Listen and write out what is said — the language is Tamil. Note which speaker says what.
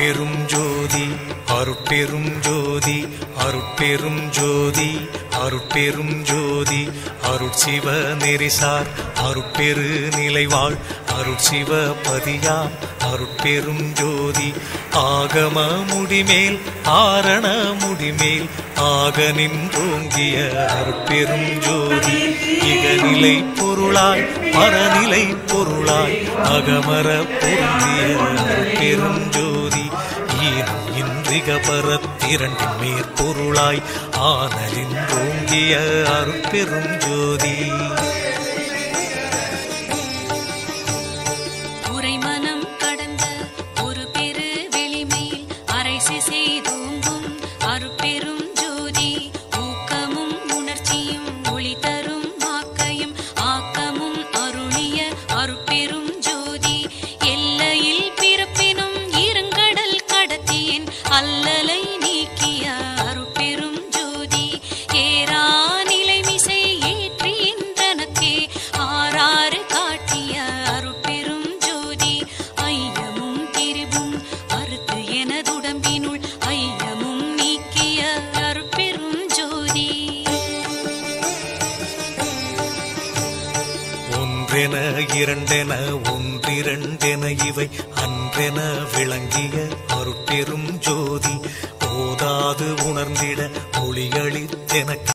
Speaker 1: அருட்பெரும் ஜோதி அருட்பெரும் ஜோதி அருட்பெரும் ஜோதி அருட்பெரும் ஜோதி அருட்சிவ நெறிசார் அருட்பெரு நிலைவாழ் அருட்சிவ பதியாம் அருட்பெரும் ஜோதி ஆகம முடிமேல் ஆரண முடிமேல் ஆக நின்றோங்கிய அருட்பெரும் ஜோதி இகநிலை பொருளாய் பரநிலை பொருளாய் அகமர பொருந்திய அருட்பெரும் ஜோதி ஈனம் இன்றிக பரத்திரண்டின் மேற்பொருளாய் ஆனலின்றோங்கிய அருட்பெரும் ஜோதி
Speaker 2: உரைமனம் கடந்த ஒரு பெரு வெளிமேல் அரைசி செய்தோங்கும் அருட்பெரும் ஜோதி ஊக்கமும் உணர்ச்சியும் ஒளி தரும் ஆக்கையும் ஆக்கமும் அருளிய அருட்பெரும் ஜோதி எல்லையில் பிறப்பினும் இருங்கடல் கடத்தியின் அல்லலை நீக்கிய அருட்பெரும் ஜோதி ஏரா நிலைமிசை ஏற்றி இன்றனக்கே ஆறாறு காட்டிய அருட்பெரும் ஜோதி ஐயமும் திரிவும் அறுத்து எனதுடம்பினுள் ஐயமும் நீக்கிய அருட்பெரும் ஜோதி
Speaker 1: ஒன்றென இரண்டென ஒன்றிரண்டென இவை அன்றென விளங்கிய அருட்பெரும் ஜோதி ஓதாது உணர்ந்திட ஒளிகளித்தெனக்கு